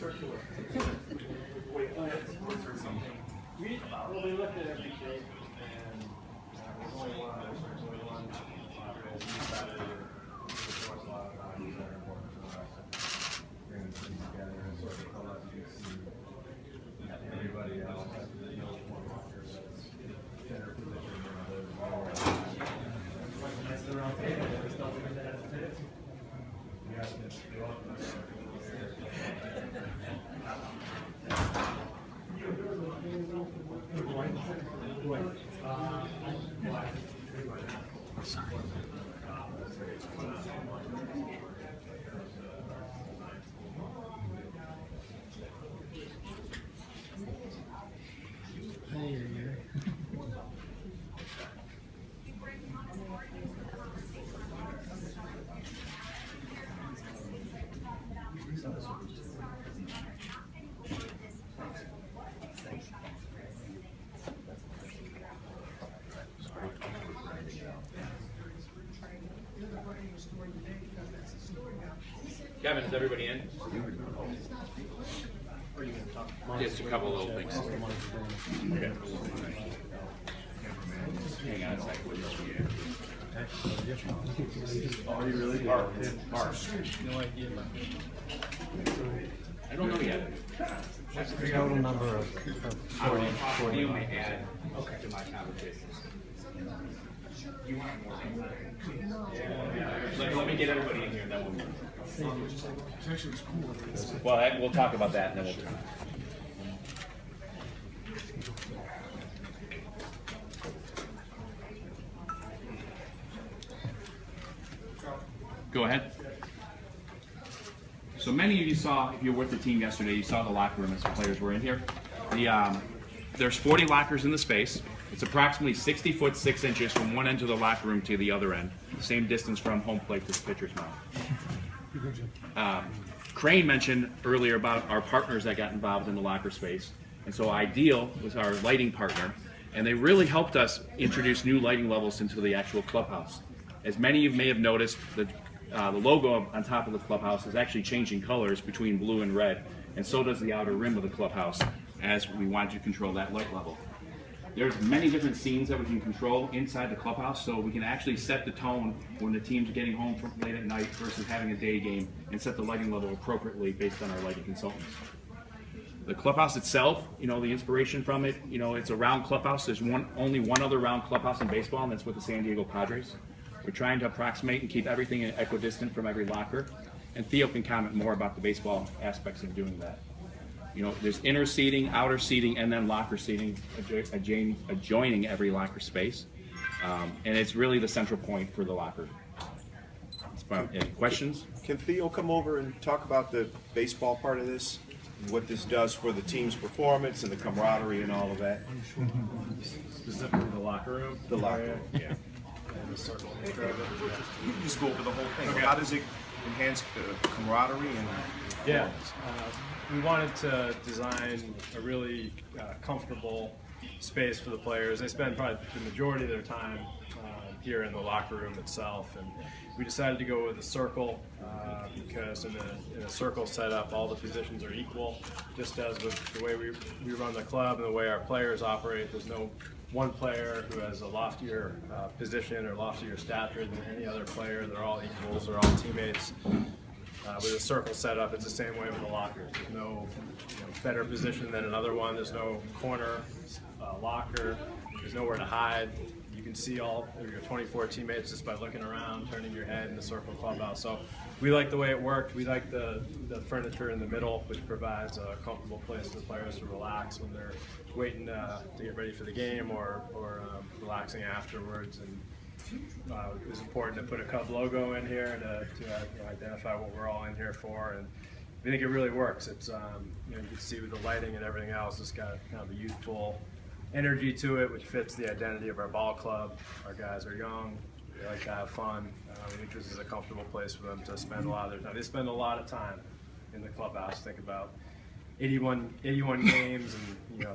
Well, we looked at every shape, and there's only one. We decided to a lot of values that are important to us. Bring the team together and sort of collectively see everybody else has to know one walker that's better position than others. That's the round table. There's nothing that has to do. Yeah, Sorry. Kevin, is everybody in? Just a couple of little things. Okay. Hang on a second. Oh, you really do? Mark. No idea. I don't know yet. What's the total number of 40 you might add to my conversation. You want more? Let me get everybody in here and then we'll. Well, we'll talk about that and then we'll turn. Go ahead. So many of you saw, if you were with the team yesterday, you saw the locker room as the players were in here. There's 40 lockers in the space. It's approximately 60 foot 6 inches from one end of the locker room to the other end. Same distance from home plate to the pitcher's mound. Crane mentioned earlier about our partners that got involved in the locker space. And so Ideal was our lighting partner. And they really helped us introduce new lighting levels into the actual clubhouse. As many of you may have noticed, the logo on top of the clubhouse is actually changing colors between blue and red. And so does the outer rim of the clubhouse, as we want to control that light level. There's many different scenes that we can control inside the clubhouse, so we can actually set the tone when the team's getting home from late at night versus having a day game, and set the lighting level appropriately based on our lighting consultants. The clubhouse itself, the inspiration from it, it's a round clubhouse. There's only one other round clubhouse in baseball, and that's with the San Diego Padres. We're trying to approximate and keep everything equidistant from every locker, and Theo can comment more about the baseball aspects of doing that. There's inner seating, outer seating, and then locker seating adjoining every locker space. And it's really the central point for the locker. Any questions? Can Theo come over and talk about the baseball part of this? And what this does for the team's performance and the camaraderie and all of that? Specifically the locker room? The locker room, yeah. And the circle. You can just go over the whole thing. Okay. How does it enhance the camaraderie and Yeah. We wanted to design a really comfortable space for the players. They spend probably the majority of their time here in the locker room itself, and we decided to go with a circle because in a circle setup, all the positions are equal. Just as with the way we run the club and the way our players operate, there's no one player who has a loftier position or loftier stature than any other player. They're all equals, they're all teammates. With a circle setup, it's the same way with the lockers. There's no better position than another one. There's no corner locker. There's nowhere to hide. You can see all of your 24 teammates just by looking around, turning your head in the circle clubhouse. So we like the way it worked. We like the furniture in the middle, which provides a comfortable place for the players to relax when they're waiting to get ready for the game or relaxing afterwards. And it was important to put a Cub logo in here to identify what we're all in here for, and I think it really works. It's you can see with the lighting and everything else, it's got kind of a youthful energy to it, which fits the identity of our ball club. Our guys are young, they like to have fun. We think this is a comfortable place for them to spend a lot of their time. They spend a lot of time in the clubhouse. Think about 81 games and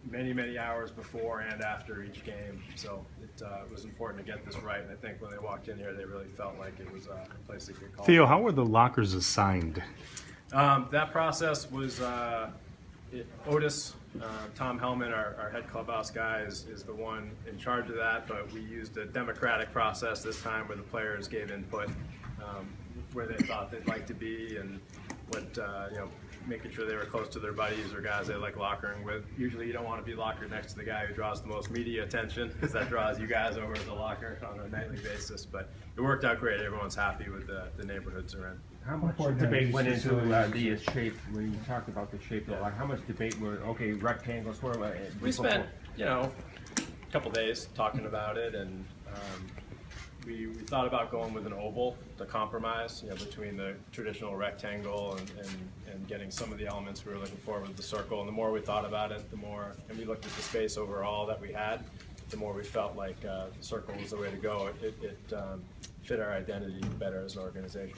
many hours before and after each game. So it was important to get this right, and I think when they walked in here, they really felt like it was a place they could call. Theo, how were the lockers assigned? That process was Otis, Tom Hellman, our head clubhouse guy, is the one in charge of that, but we used a democratic process this time where the players gave input where they thought they'd like to be and what, making sure they were close to their buddies or guys they like lockering with. Usually you don't want to be lockered next to the guy who draws the most media attention because that draws you guys over to the locker on a nightly basis, but it worked out great. Everyone's happy with the neighborhoods they're in. How much debate went into the shape, when you talked about the shape of the lot? How much debate were, okay, rectangle, square? We spent, a couple days talking about it, and we thought about going with an oval to compromise, between the traditional rectangle and getting some of the elements we were looking for with the circle. And the more we thought about it, the more, and we looked at the space overall that we had, the more we felt like the circle was the way to go. It fit our identity better as an organization.